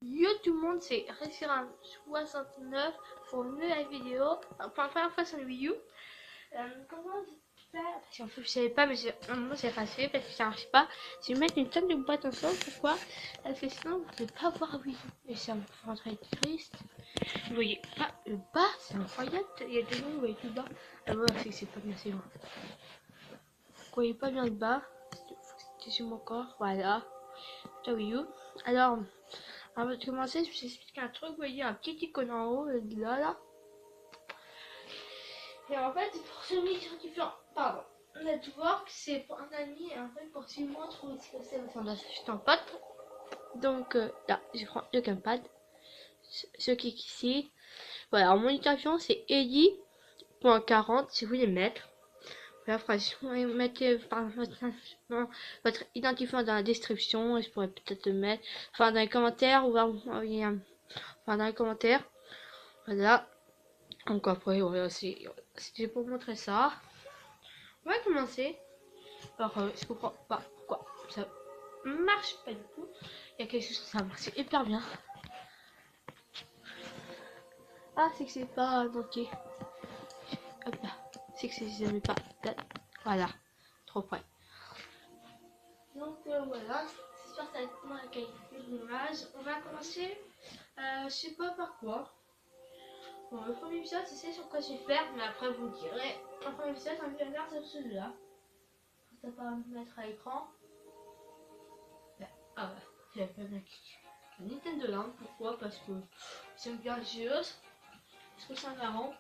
Yo tout le monde, c'est Restaurant69 pour une nouvelle vidéo. Pour la première fois sur une vidéo. Comment faire? Parce qu'en fait, je savais pas, mais moi j'ai effacé parce que ça marche pas. Je vais mettre une tonne de boîte ensemble. Pourquoi? Parce que sinon, vous ne pouvez pas voir la vidéo. Et ça me rend très triste. Vous voyez pas le bas, c'est incroyable. Il y a des gens, vous voyez tout le bas. Ah ouais, c'est pas bien, c'est loin. Vous voyez pas bien le bas. C'était sur mon corps, voilà. Ciao, you. Alors. Avant de commencer, je vous explique un truc. Vous voyez un petit icône en haut, là. Et en fait, c'est pour ce micro-différent. Pardon. Network, c'est pour un ami et en fait, pour suivre moi, trouver ce que c'est au sein d'un pote. Donc là, je prends le gamepad. Ce qui est ici. Voilà, en modification, c'est Eli.40 si vous voulez mettre. Voilà, mettez par votre identifiant dans la description et je pourrais peut-être le mettre. Enfin, dans les commentaires ou enfin, dans les commentaires. Voilà. Donc après, voilà, c'était pour montrer ça. On va commencer. Alors, je comprends pas pourquoi ça marche pas du tout. Il y a quelque chose ça marche hyper bien. Ah, c'est que c'est pas entier. Hop là. C'est que c'est pas. Voilà. Trop près. Donc voilà. J'espère que ça va être la qualité de l'image. On va commencer. Je sais pas par quoi. Bon, le premier épisode, c'est sur quoi je vais faire, mais après vous direz. Le premier épisode, on va faire sur celui-là. Ça va me mettre à l'écran. Ah ouais, j'avais pas bien la Nintendo Land. Pourquoi? Parce que j'aime bien le jeu. Parce que c'est marrant.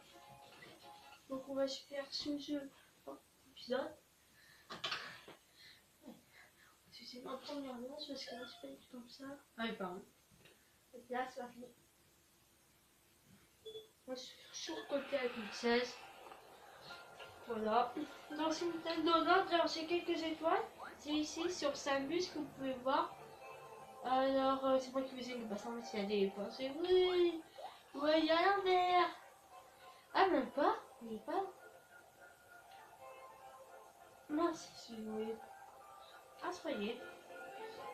Donc on va faire ce jeu dans l'épisode. C'est ma première manche parce que là c'est pas du tout comme ça. Ah oui, pardon. Et là c'est fini. Moi je suis sur le côté avec une 16. Voilà. Dans ce Nintendo Land, j'ai quelques étoiles. C'est ici sur Samus que vous pouvez voir. Alors c'est moi qui faisais le bassin, mais s'il y a des points, c'est oui. Ouais, il y a l'envers. Ah, même pas. Il est pas. Mince, si vous voyez. Ah, soyez.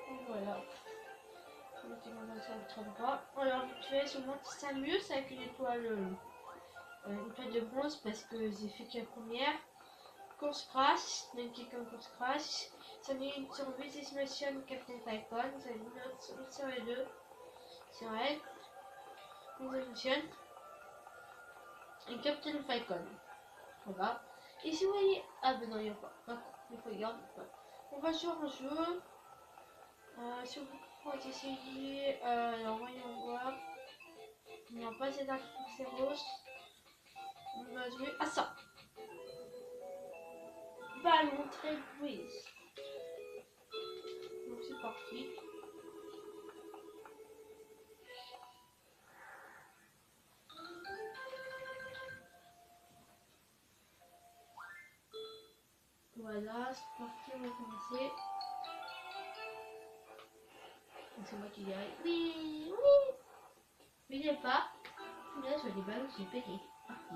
Donc voilà. Je vais mettre mon ça ne trompe pas. Alors, tu fais sur mon Samus avec une étoile de bronze parce que j'ai fait que la première. Course Crash, donc qui est comme Course Crash. Ça met une sur Business Mission Captain Falcon. Ça met une autre sur les deux. Sur elle. Business Mission. Et Captain Falcon. Voilà. Et si vous voyez. Ah, ben non, il n'y a pas. Il faut regarder. On va sur un jeu. Si vous pouvez essayer, alors voyons voir. On va passer dans ces roses. On va jouer à ça. Ballon très quiz. Donc c'est parti. Voilà, c'est parti, on va commencer. C'est moi qui dirais oui, oui. Mais il n'y a pas. Là, sur les ballons, j'ai pété. Parti.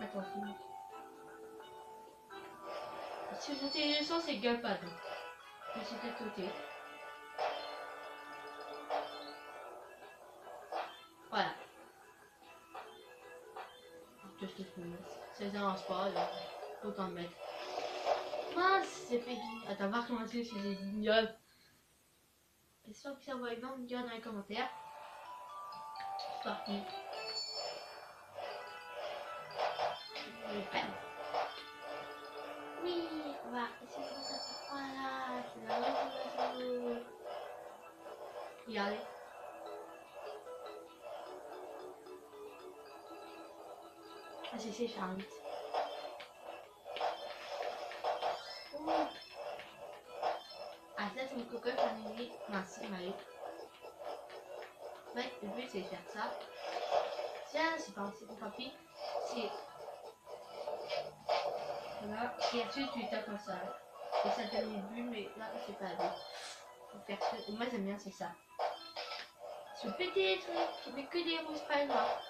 Attention. Si vous montez les leçons, c'est gamepad. Mais c'est à côté. Voilà. Ça ne dérange pas, autant le mettre. Mince, c'est fait. Attends, on va recommencer si j'ai ignoble. J'espère que ça va être bon, me dire dans les commentaires. C'est parti. Oui, on va essayer de faire ça. Voilà, c'est la motivation. Regardez. Ah, c'est Charlotte. Oh. Ah, ça, c'est une cocotte, on est dit. Mince, c'est mal. Ouais, le but, c'est de faire ça. Tiens, c'est pas aussi rapide. C'est. Voilà. Et ensuite, tu tapes comme ça. Et ça donne une bulle, mais là, c'est pas la bulle. Faut faire ça. Moi, j'aime bien, c'est ça. Je péter les trucs. Je mets que des rouges pas noirs.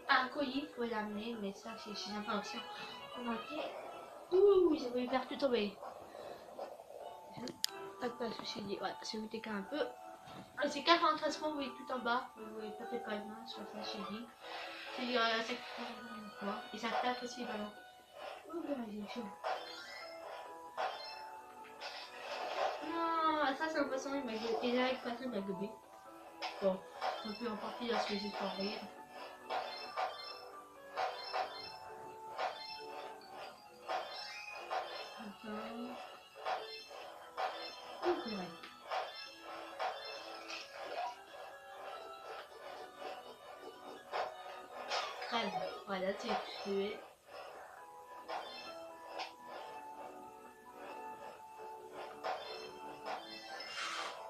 Un colis, il faut l'amener, mais ça, c'est pas option. Remarquez. Ouh, j'ai voulu faire tout tomber. Pas de soucis, voilà, c'est vous un peu. C'est 93 points, vous voyez tout en bas. Vous voyez peut-être pas une main sur ça, j'ai dit. C'est quoi. Et ça tape aussi le ballon. Oh, j'ai chaud. Non, ça c'est un poisson, il a passé ma gobée. Bon, on peut en partie là ce que j'ai pas envoyé. Crève, voilà, c'est tué.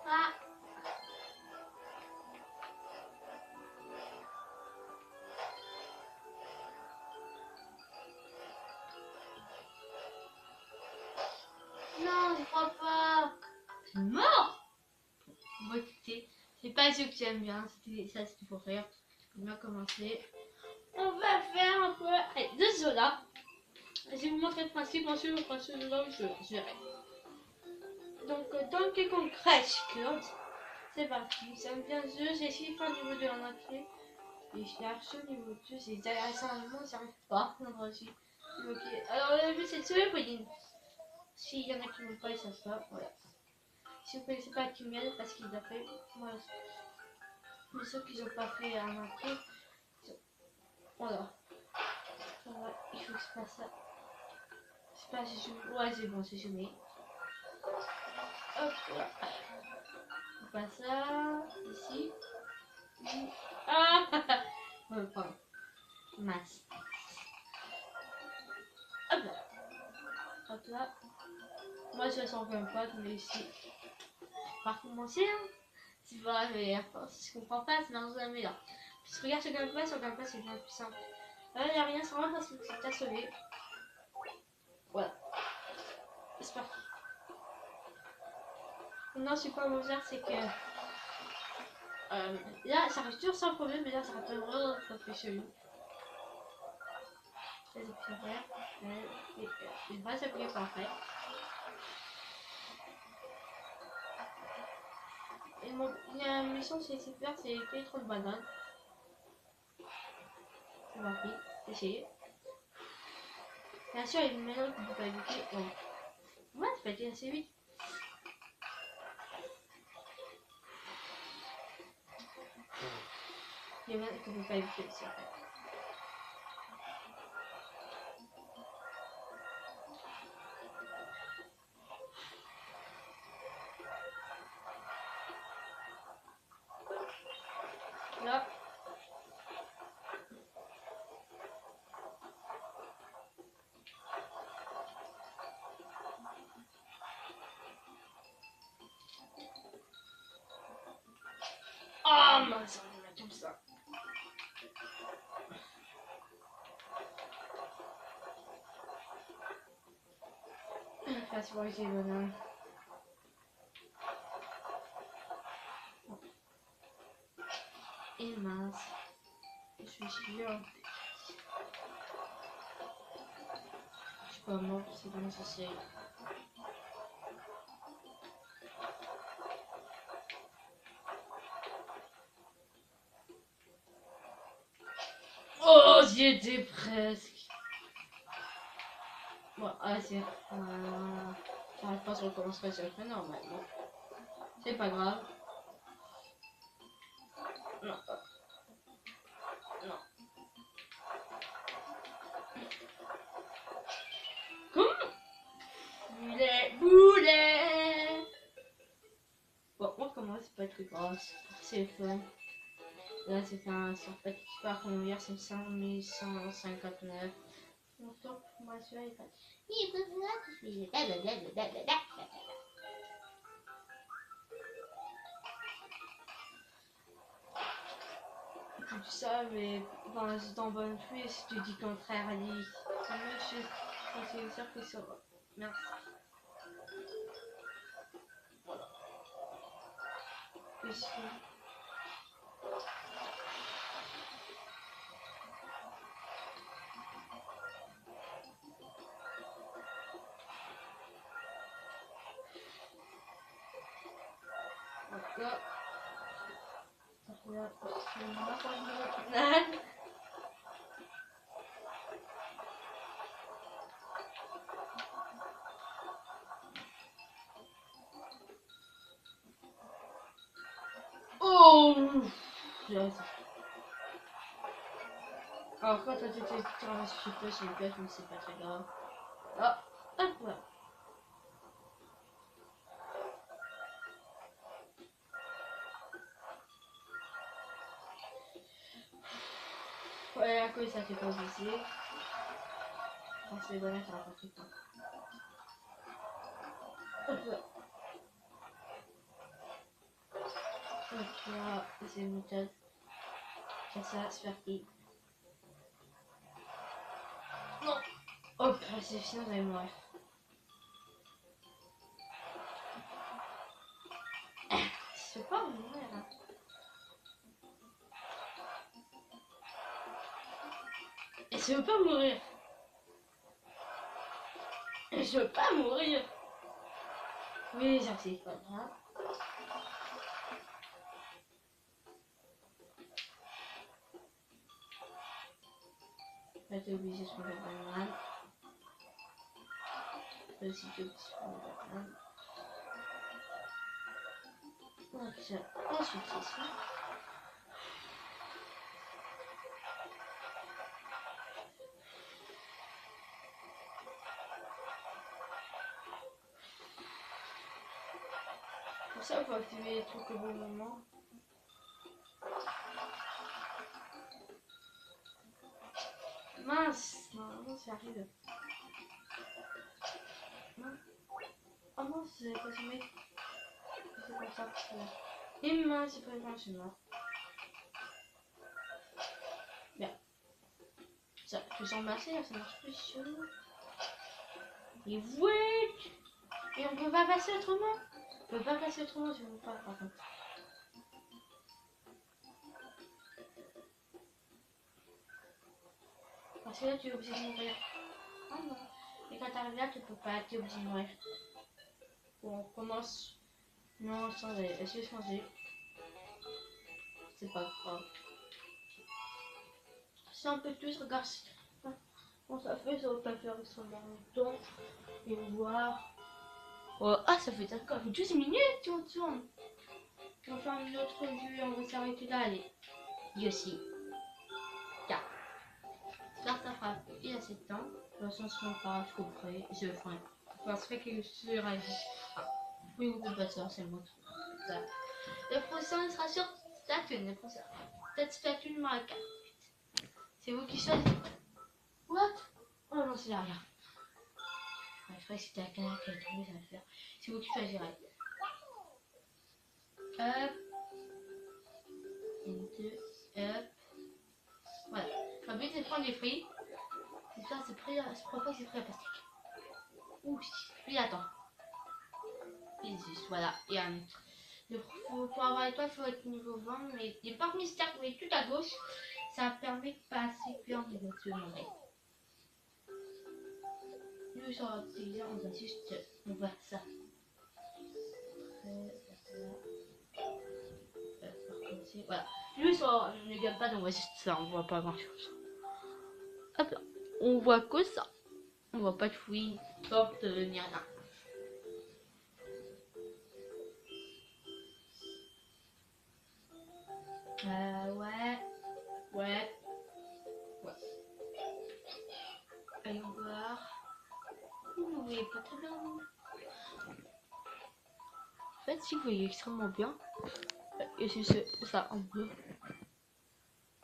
Ah! Non, je crois pas. C'est mort. Bon, écoutez, c'est pas ce que j'aime bien. Ça, c'était pour rire. On va commencer. On va faire un peu. Allez, 2 sodas. Je vais vous montrer le principe. Ensuite, le principe de l'homme, je verrai. Donc, Donkey Kong Crash Course. C'est parti. J'aime bien le jeu. J'ai essayé de faire le niveau 2 en entier. Et je l'ai archi au niveau 2. C'est récemment, j'arrive pas. Aussi. Ok. Alors, le but, c'est de se le voyez. S'il y en a qui n'ont pas, ils savent pas. Voilà. Si vous ne connaissez pas Kimel, parce qu'il l'a fait, voilà. Mais ceux qui n'ont pas fait un après, voilà. Voilà. Il faut que je fasse ça. Je sais pas si je... Ouais, c'est bon, c'est zoomé. Hop, voilà. On passe ça, ici. Ah. Pardon. Masse. Hop là. Hop là. Moi, je sens quand même pas, mais ici. Par contre, moi aussi, hein. C'est pas mais si je comprends pas, c'est dans un meilleur. Puis je regarde sur Game Pass, c'est bien plus simple. Là, il n'y a rien, c'est vraiment parce que c'est déjà sauvé. Voilà. C'est parti. Non, je suis pas mon dire, c'est que. Là, ça reste toujours sans problème, mais là, ça rappelle vraiment ça fait chelou. Ça, c'est plus vert. Il va s'appuyer par après. Et mon, il y a une mission chez Super, c'est créer trop de bananes. C'est parti, essayez. Bien sûr, il y a une maison qu'on peut pas éviter. Bon. Ouais, c'est pas été assez vite. Il y a une maison qu'on peut pas éviter aussi après. Là. Oh mince, on va comme ça. Enfin, c'est pour que j'ai le bonhomme. Et mince. Je suis sûr. Je suis pas mort, c'est pas nécessaire. Oh, j'y étais presque. Bon, ah, c'est. J'arrive pas, je recommencerai sur le fait normalement. C'est pas grave. Non. Non. Comment? Boulet. Bon, on recommence, c'est pas très grave. C'est fun. Là, c'est un fait super comme hier, c'est 5159. Mon top, moi, celui-là, il fait. Tout ça, mais enfin, c'est en bonne foi si tu dis le contraire, Ali. Je suis sûr que ça va. Merci. Voilà. Là. Là, c'est moi. Oh! J'ai réussi. Alors quand t'as été tiré sur le c'est une pièce, mais c'est pas très grave. Ah, hop là. Ouais, à cause ça t'est pas blessé. Quand c'est bon, ça va pas tout le temps. Hop là. Hop là, c'est une méthode. Comme ça, c'est parti. Non! Hop, c'est sinon j'allais mourir. Je peux pas mourir là. Et je veux pas mourir. Et je veux pas mourir. Oui, ça c'est pas grave. Là t'es obligé de prendre la banane. Là aussi t'es obligé de prendre la banane. Ok, ensuite ici. Pour ça, il faut activer les trucs au bon moment. Mince, normalement ça arrive. Non. Oh mince, c'est pas ce mec. C'est pas ça. Et mince, c'est pas le je suis mort. Bien. Ça, je sens masser là, ça marche plus sur nous. Et ouais. Et on peut pas passer autrement. On peut pas passer autrement si on veut pas, par contre. Parce que là, tu es obligé de mourir. Ah non. Et quand t'arrives là, tu peux pas, tu es obligé de mourir. Bon, on commence. Non, changer. Est-ce que changer? C'est pas grave. Si on peut tous regarder comment ça fait, ça va pas faire extrêmement longtemps. Et voir. Oh, ah, ça fait d'accord. 12 minutes, on tourne. On va faire une autre vue, on va s'arrêter là. Allez. Yoshi. Tiens. J'espère que ça fera il y a 7 ans. De toute façon, si on fera, je couperai. Je ferai. Enfin, ça fait que je suis ravi. Ah. Oui, vous pas ça, c'est moi. Ça. Le prochain, il sera sur Splatoon. Le prochain. Peut-être Splatoon Mario Kart. C'est vous qui choisissez. What? Oh non, c'est là, rien. Ouais, je crois que c'était la canard qui a trouvé, ça va le faire. C'est vous qui choisirez. Hop. Une, deux, hop. Voilà. Le but c'est de prendre des fruits. C'est ça, c'est pris, je crois pas que c'est pris à plastique. Ouh, puis attends. Et juste, voilà. Et pour avoir l'étoile, il faut être niveau 20. Mais les portes mystères, vous voyez tout à gauche, ça permet de passer plus en niveau de demander. Nous, sur notre télévision, on va juste. On voit ça. Voilà. Lui, ça ne gagne pas, donc on voit juste ça, on voit pas grand chose. Hop là. On voit que ça. On voit pas de fruits, porte, ni rien. Ouais. Ouais. Ouais. Allons voir. Vous voyez pas très bien. En fait, si vous voyez extrêmement bien. Et si c'est ça en bleu.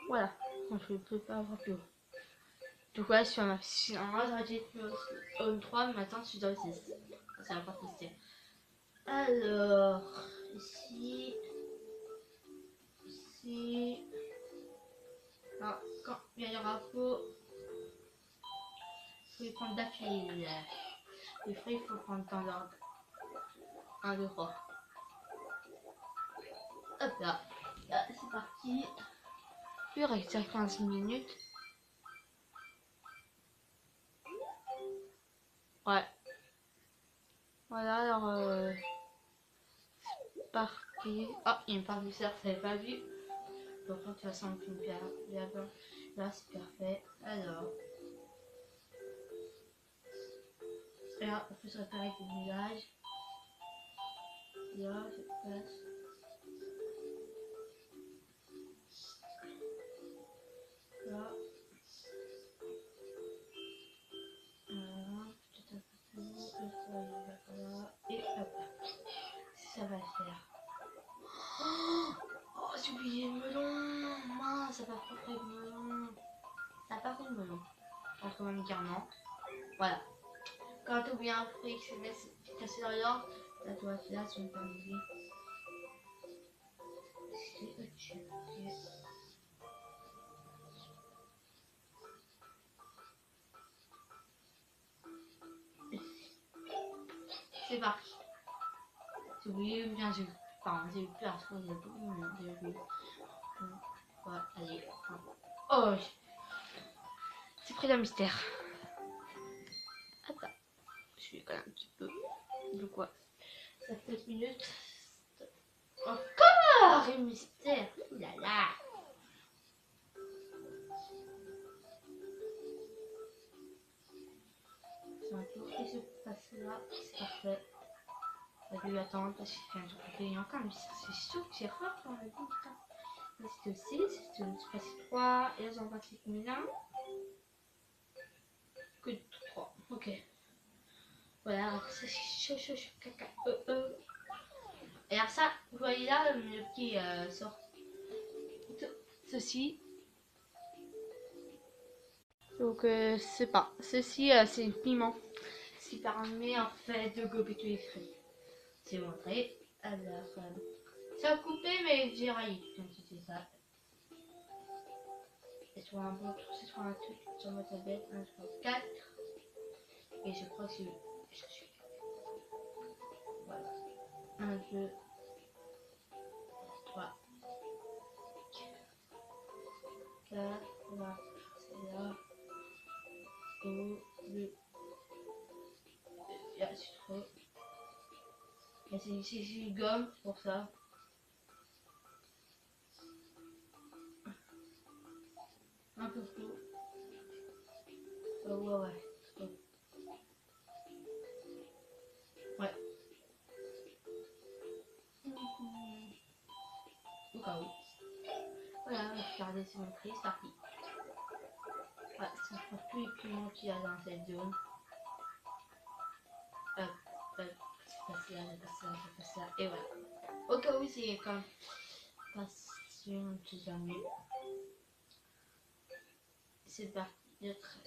Voilà. Je ne peux pas avoir plus haut. Donc ouais, sur un j'aurais dit une 3, mais maintenant je suis dans le 6. Ça va pas tester. Alors, ici. Ici. Alors, quand il y aura peau, il faut les prendre d'affilée. Les fruits, il faut prendre dans l'ordre. 1, 2, 3. Hop là. Là, c'est parti. Il reste 15 minutes. Ouais. Voilà, alors c'est parti. Et... Oh, il y a une part du cerf, ça n'avait pas vu. Donc, de toute façon, une pierre. Là, c'est parfait. Alors. Là, on peut se réparer avec le village. Là, je passe. Là. Voilà. Peut-être un peu plus haut. Le foyer va par là. Et hop. Ça va le faire. Oh, j'ai oublié le melon. Mince, ça va pas fait le melon. Ça n'a pas fait le melon. On va quand même dire non. Voilà. Quand tu oublies un fruit qui se laisse casser dans l'ordre, là, tu vois, là, c'est une famille. C'est au-dessus. C'est parti. J'ai oublié, bien j'ai eu peur, parce qu'il y a beaucoup de monde, j'ai oublié. Ouais, allez. Oh, c'est pris d'un mystère. Attends, je vais quand même un petit peu. De quoi? Ça fait 7 minutes. Encore un mystère. Ouh là là. C'est un tour et je passe là. C'est parfait. On va lui attendre parce qu'il fait un tour payant quand même. C'est sûr que j'ai fort dans la vie. Là c'est 6, c'est passé 3. Et là j'en passe combien? Que 3. Ok. Voilà, alors ça c'est chaud, caca. Et alors ça, vous voyez là le petit sort. Ceci. Donc c'est pas. Ceci c'est le piment. Ce qui permet en fait de gober tous les fruits. C'est montré. Alors ça a coupé mais j'ai raillé comme c'était ça. C'est sur un bon tour, c'est sur un truc sur ma tablette. 1, 3, 4. Et je crois que je suis. Voilà. 1, 2, 3, 4. Là, c'est là. Oh, le. Là, c'est trop. Et c'est ici une gomme pour ça. Un peu flou. Oh, ouais. Oh. Ouais. Au cas où. Voilà, regardez, c'est montré, c'est parti. Ouais, si on trouve tous les piments qu'il y a dans cette zone. Hop, hop, c'est passé là, c'est passé là, c'est passé là. Et voilà. Au cas où, c'est comme passion, tu sais mieux. C'est parti, le 13.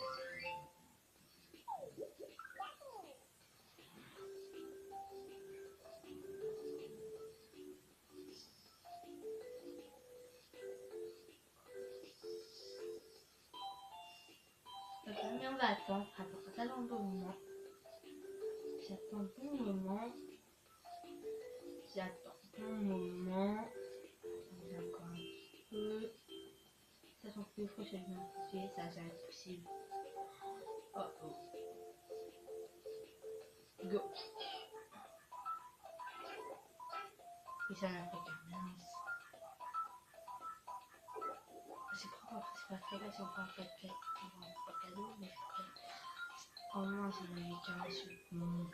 Mais on va attendre, ça dans un bon moment. J'attends un bon moment. J'attends un moment. J'ai encore un petit peu. Ça sent plus frais, j'ai bien coupé, ça va être possible. Oh oh. Go. Et ça n'a fait qu'un mince. C'est pas très là, c'est encore pas cadeau, mais au moins c'est une décoration. Bon.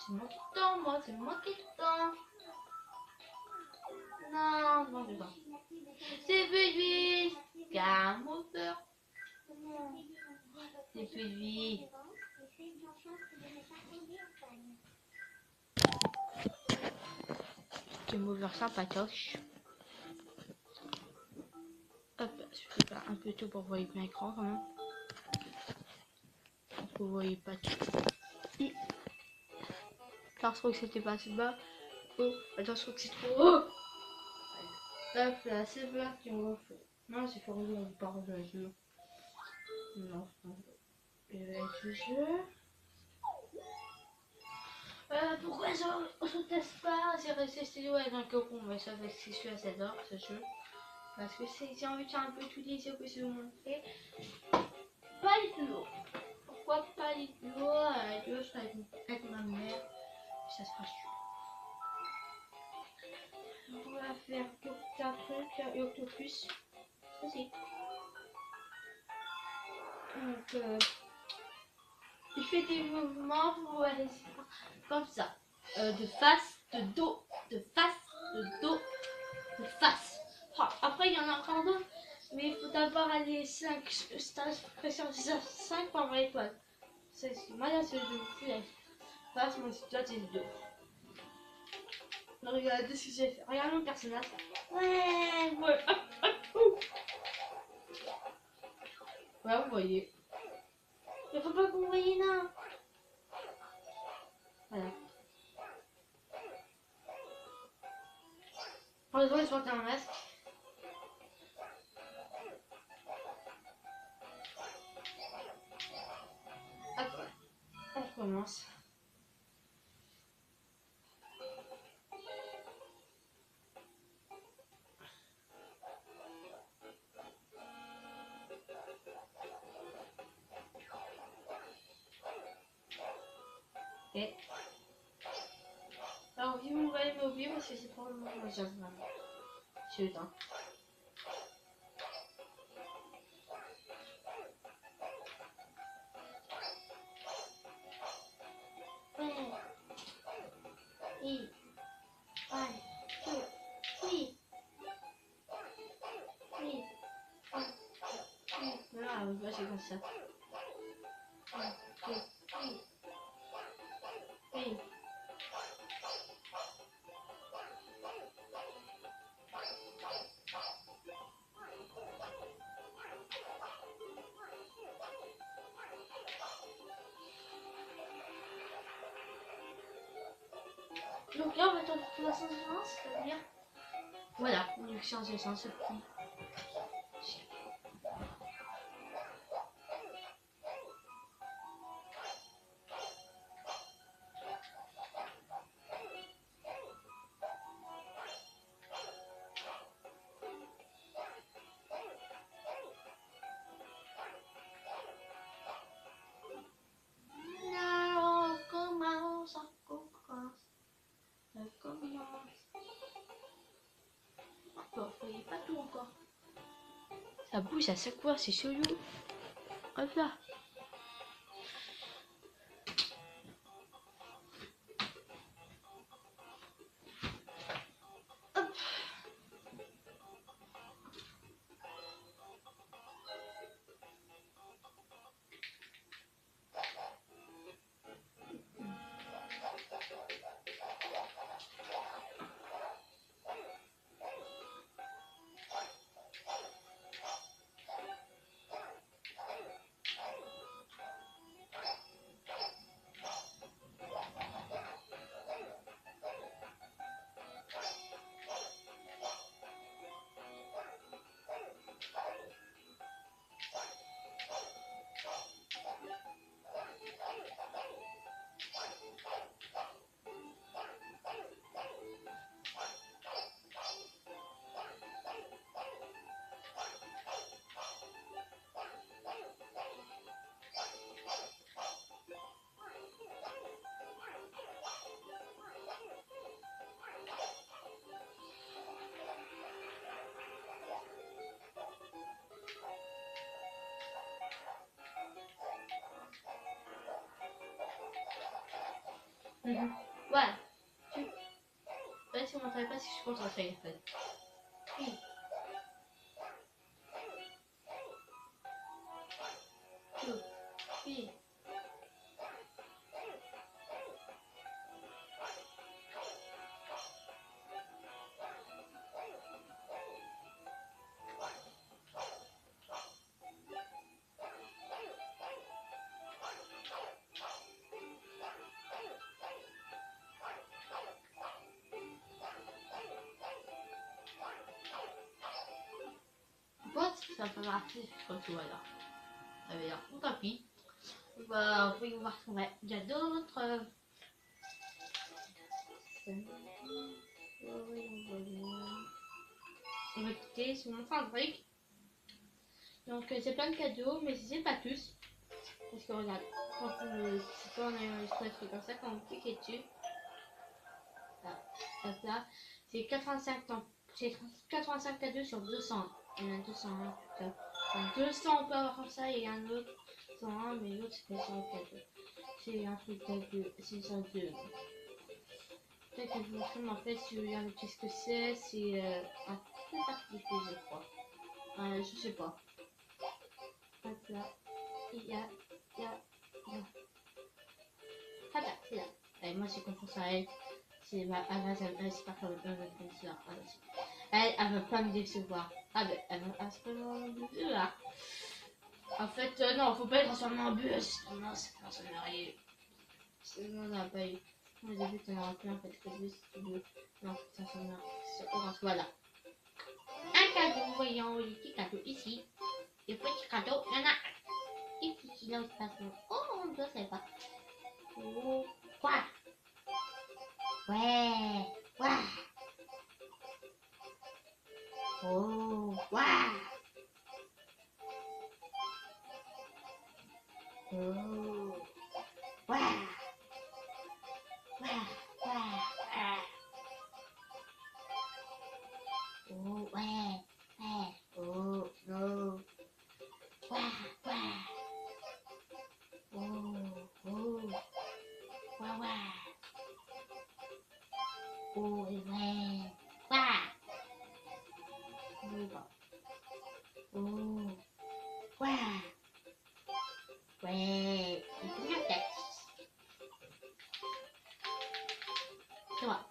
C'est moi qui tends, moi, c'est moi qui tends. Non, non, je tends. C'est plus de vie. Calme moteur. C'est plus de vie. C'est mover sympatoche. Hop, je fais pas un peu tout pour voir bien l'écran quand même. Vous voyez pas tout. Attention que c'était pas assez bas. Oh, attention que c'est trop haut. Hop là, c'est parti, on refait. Non, c'est pour regarder par le jeu. Non, non. Je vais avec le jeu. Pourquoi je teste pas? C'est resté ouais, dans le cocon, mais ça fait que c'est celui-là, j'adore ce jeu. Parce que j'ai envie de faire un peu tous les jeux que je vais vous montrer. Pas les duos. Pourquoi pas les duos? Les duos, je serai avec ma mère. Ça sera sûr. On va faire un truc, Octopus. Aussi. Donc, il fait des mouvements, vous voyez, comme ça. De face, de dos, de face, de dos, de face. Oh, après, il y en a encore d'autres, mais il faut d'abord aller 5 stages, pression 5 par étoile. Moi, là, c'est le dos. Face, moi, c'est toi, c'est le dos. Regardez ce que j'ai fait. Regarde mon personnage. Ouais, ouais. Ouais, vous voyez. Il faut pas que vous voyez là. Voilà. Pour les autres, ils portent un masque. Hop, on commence. Et alors, si vous voyez mes oublier, parce que c'est probablement que j'ai le temps. Voilà, c'est comme ça. Donc là, on va attendre pour la sens, c'est-à-dire. Voilà, on change de sens, c'est petit. Non, commence, ça commence. Bon, vous voyez pas tout encore. Ça bouge à chaque fois, c'est chelou. Comme ça. Voilà. Là, si vous m'entendez pas, si je suis concentrée, en fait. ça peut marcher comme ça, voilà. Alors, tant pis. Bah, on va voir ce qu'on va. Il y a d'autres. On va quitter, c'est mon un truc. Donc, c'est plein de cadeaux, mais c'est pas tous. Parce que regarde, quand on a enregistré un truc comme ça, quand on clique dessus, là, c'est 85 cadeaux sur 200. Il y en a 201. Donc 200 on peut avoir comme ça et un autre 101, mais l'autre c'est pas sur le cadeau. C'est un truc cadeau, c'est sur deux. Peut-être que je vous montre, mais en fait, si vous regardez qu'est-ce que c'est un petit article, je crois. Je sais pas. Hop là. Il y a. Ah là, c'est là. Et moi, j'ai confiance à elle. C'est ma elle, c'est pas comme elle va pas me décevoir. Ah ben, elle va se faire là. En fait, non, faut pas être transformé en bus. Non, c'est pas ça marié. Sinon, on n'a pas eu. Au début, t'en auras plein, en fait, que bus, si tu veux. Non, ça s'en a. C'est orange, voilà. Un cadeau, voyons, les petits cadeaux ici. Les petits cadeaux, il y en a un. Ici, là, il passe. Oh, je sais pas. Oh, quoi? Ouais, ouais. Oh, ouais. Oh, ouais. Ouais, ouais. Oh, ouais, ouais. Oh, no. Ouais, ouais. Oh, oh. Ouais, ouais. Oh, ouais. Ouais. Oh, ouais. Ouais. Il faut bien tête. Tu vois.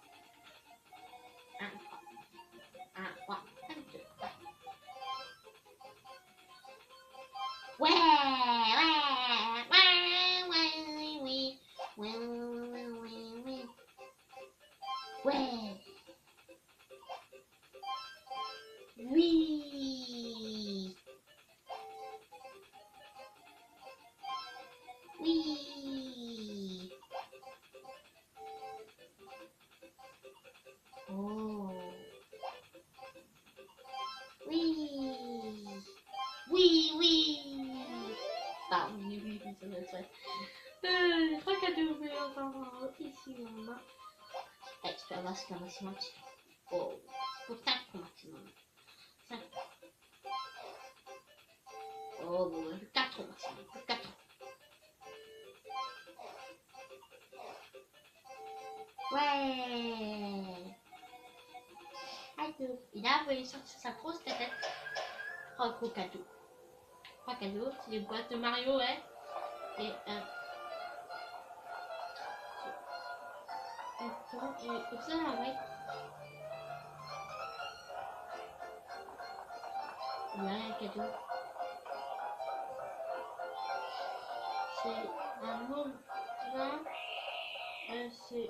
1, 3. 1, 3. 1, 2, 3. Ouais, ouais, ouais, ouais, oui. Ouais, ouais, ouais, ouais. Ouais. Oui. Oui. Oh. Oui. Oui, oui. Ah oui, oui, oui, ça va être vrai. Les 3 cadeaux, mais encore ici, maman. Eh, tu peux avoir ce qu'un maximum. Oh, pour 5 au maximum. 5. Oh, bon, 4 au maximum. 4. Ouais. Cadeau. Il a envoyé sortir sa grosse tête. 3 gros cadeaux. 3 cadeaux, c'est les boîtes de Mario, ouais. Et ça, ouais. Il y a un cadeau. C'est un môme. C'est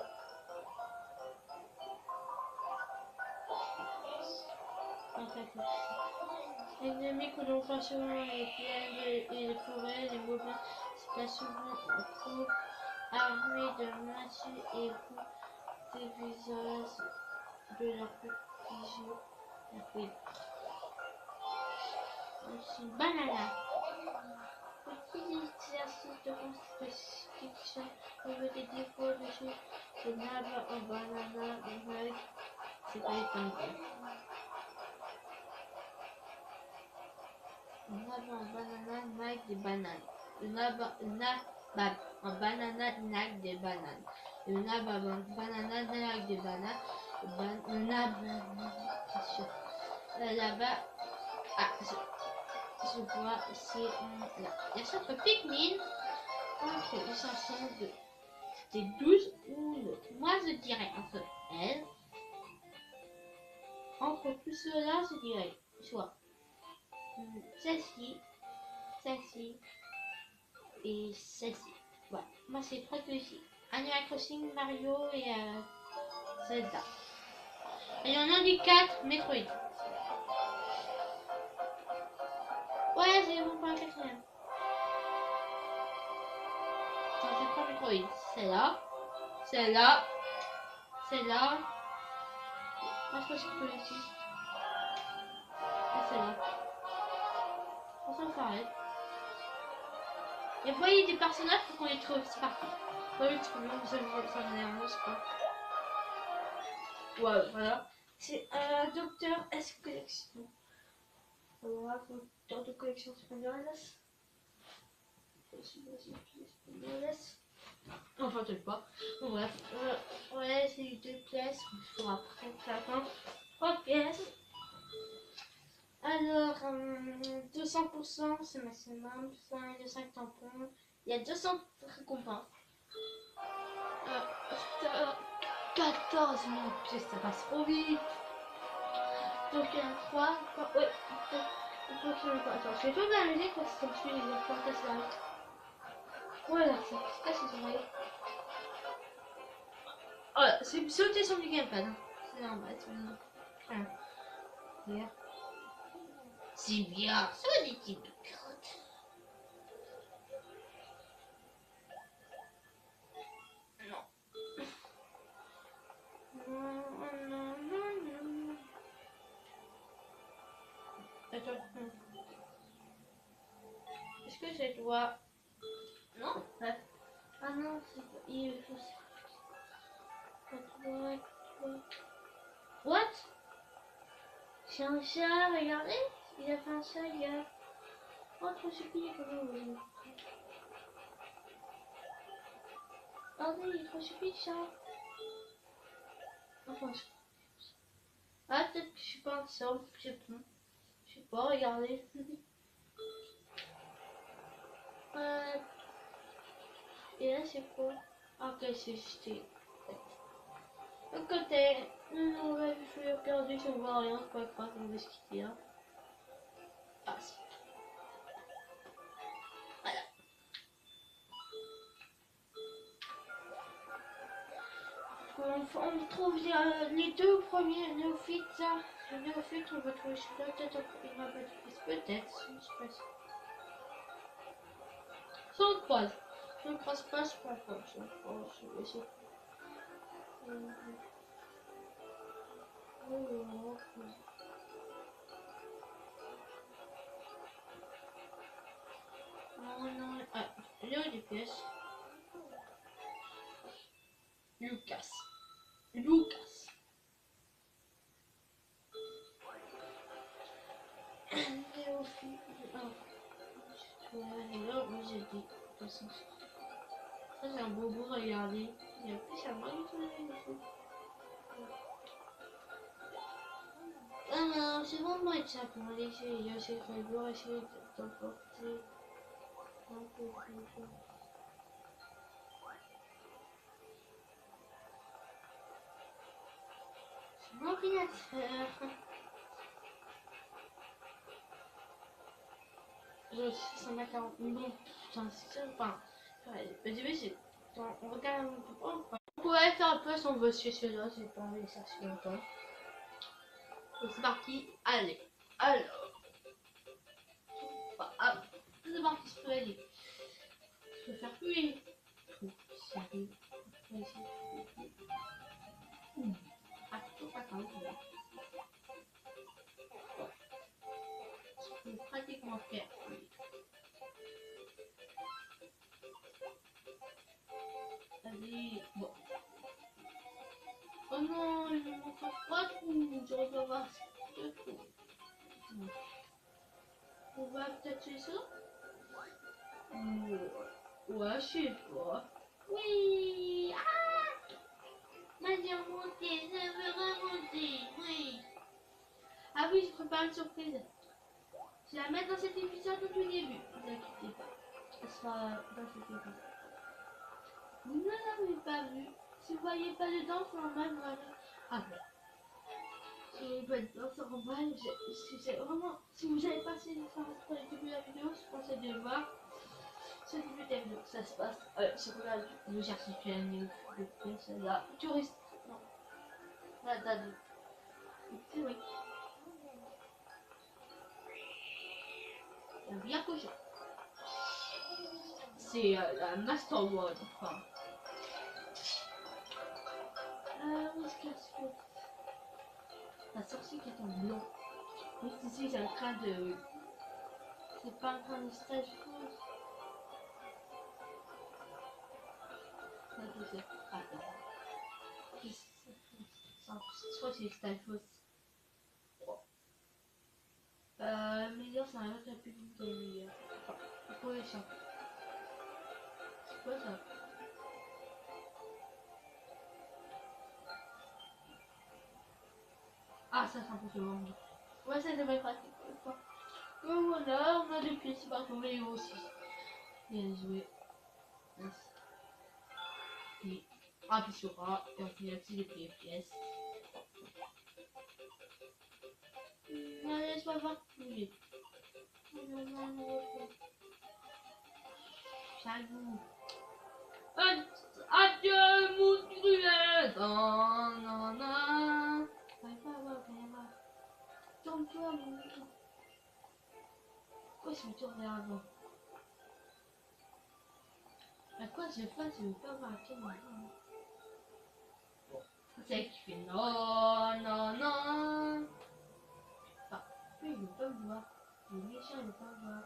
un cadeau. Les ennemis que l'on voit souvent dans les plaines et les forêts, les mobiles, c'est pas souvent trop armés de magie et vous des visages de leurs petits yeux. Aussi, banana. Petit exercice de constitution au lieu des défauts de chez le nab en banana, le c'est pas étonnant. Le nab en banana, nag des bananes. Le nab en banana, nag des bananes. Le nab en banana, nag des bananes. Le nab, c'est sûr. Là-bas, ah, je vois, c'est là. Il y a cette Pikmin entre les chansons des 12 ou 11. Moi, je dirais entre elles. Entre tout cela, je dirais soit celle-ci et celle-ci. Voilà. Moi, c'est trois que ici. Animal Crossing, Mario et Zelda. Et il y en a des 4 Metroid. c'est bon pour la quatrième. Attends, c'est pas Metroid. C'est là. C'est là. C'est là. Moi, je crois que c'est collectif. Et c'est là. On s'en fait. Et vous voyez des personnages, faut qu'on les trouve. C'est parti. Oui, c'est bien, ça m'énerve, je sais pas. Ouais, voilà. C'est Docteur S Collection. Voilà, Docteur de collection espagnole. Enfin, peut-être pas. Bon, bref. Ouais, c'est 2 pièces. Il faudra après la fin. 3 pièces. Alors, 200%, c'est maximum. 5 tampons. Il y a 200 récompenses. 14 minutes, ça passe trop vite. Donc il y en a 3. Ouais, attends, je vais faire de la musique parce que ça me suit les enfants, casse la route. Voilà, c'est pas si vous voyez. Voilà, c'est sauter sur du gamepad. Hein. C'est normal, c'est bien. C'est bien, ça des types de carottes. Non. Non. Attends. Est-ce que c'est toi? Non. Ouais. Ah non, c'est pas. Il faut. What? C'est un chat, regardez. Il a fait un chat, il a. Oh, trop stupide, comment vous. Regardez, il est trop stupide, chat. Enfin, ah, peut-être que je suis pas ensemble, je sais pas. Je sais pas, regardez. Et là, c'est quoi? Ok, c'est jeté. De côté, on va juste regarder si on voit rien, c'est pas grave, on va se quitter là. Ah, si. Voilà. On trouve les 2 premiers néophytes, ça. Les néophytes, on va trouver celui-là, peut-être il va pas de peut-être, je sais pas. Si on le croise. Si on le croise pas, je prends pas. Si on le croise, je vais essayer. Non, ah, il y a des pièces. Lucas. Néophyte. Là, moi j'ai dit. De toute façon, ça c'est un bobo, regardez. Et en plus, ça va du tout les ah non, c'est vraiment être ça pour aller essayer. Essayer de faire essayer d'emporter. Un peu plus. C'est mon ordinateur. J'ai aussi 640 millions. Putain, c'est ça. Enfin, au début, c'est. On regarde un peu. On pourrait faire un peu son boss chez celui-là, j'ai pas envie de chercher longtemps. Donc c'est parti, allez. Alors. Ah, c'est parti, je peux aller. Je peux faire plus vite. Sérieux. Ah, tout pas quand même. Je peux pratiquement faire. Allez, bon. Oh non, il me manque pas tout. Je dois voir ce tout. On va peut-être chez ça. Ouais, je sais pas. Oui. Ah, ma vie remontée, je veux remonter. Oui. Ah oui, je prépare une surprise. Je vais la mettre dans cet épisode au tout début. Ne vous inquiétez pas. Elle sera dans cet épisode. Vous ne l'avez pas vu. Si vous voyez pas dedans, c'est normal. Voilà. Ah, si vous voyez pas dedans, c'est normal. C'est vraiment. Si vous avez passé une fois pour le début de la vidéo, je conseille de le voir. C'est le début de la vidéo. Ça se passe. C'est pour la vous cherchez une pièce là. Touriste. Non. La date. C'est oui. T'as bien coché. C'est la Master Word, enfin. Où est-ce qu'elle se fait? La sorcière qui est en blanc. Juste ici, c'est un train de... C'est pas un train de stage force. Je sais pas. Je crois que c'est stage force. Meilleur, c'est un autre public de meilleur. Pourquoi ça? C'est quoi ça? Ah, ça, c'est un peu plus long. Ouais, ça devrait être pratique. Donc voilà, on a des pièces partout, mais aussi. Bien joué. Merci. Et appuie sur A, et on finit aussi les pièces. Allez, sois voir plus vite. J'avoue. Adieu, mon cruel. Non, non. Viens voir. Tourne-toi, mon cruel. Pourquoi je me tourne avant? À quoi je fais? Je veux pas voir tout maintenant. C'est qui fait non, non, non. Ah, lui, il veut pas me voir. Le méchant, il veut pas me voir.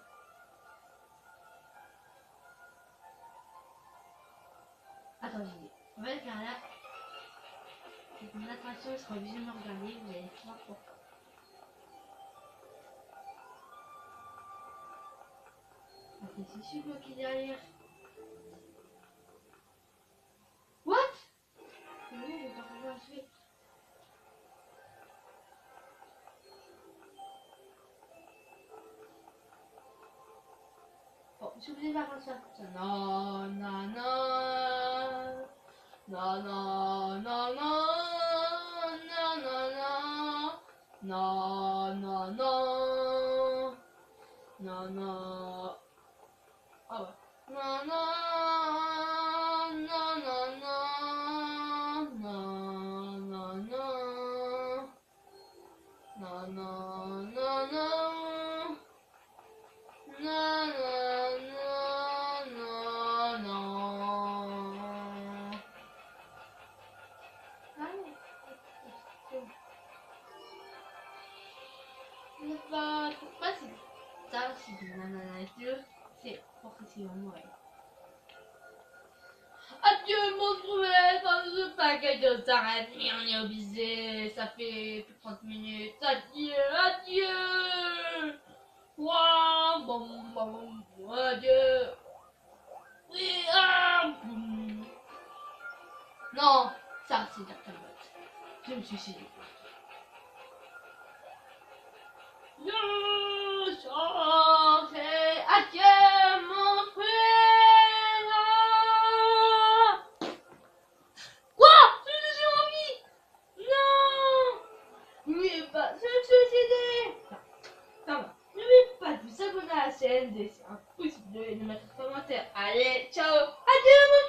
Attends, j'y vais. En fait, là, c'est une attraction, il sera obligé de me regarder, vous allez voir pourquoi. Attends, c'est celui qui est derrière. What? Non, je vais pas pouvoir jouer. Bon, je suis obligée de faire comme ça. Non, non, non. Non, non, non, non. Non, non, non. Non, non, non. Non, non. Ah ouais. Non, non. Non, non, non. Non, non, non. Non, non, non, non. Non, non, non, non, non. Allez. Ne pas... Pourquoi c'est ça, c'est de la nature? C'est pour que c'est vraiment vrai. Adieu mon cruel, dans ce paquet de s'arrête, on est obligé, ça fait plus de 30 minutes. Adieu, adieu. Waouh, bon, bon, adieu. Oui, ah, boum. Non, ça c'est de la carotte. Je me suis suicidé. Je chantais, adieu mon frère. Quoi? Je me suis remis. Non. N'oubliez pas de se suicider. Ça va. N'oubliez pas de vous abonner à la chaîne, c'est impossible de mettre un commentaire. Allez, ciao. Adieu mon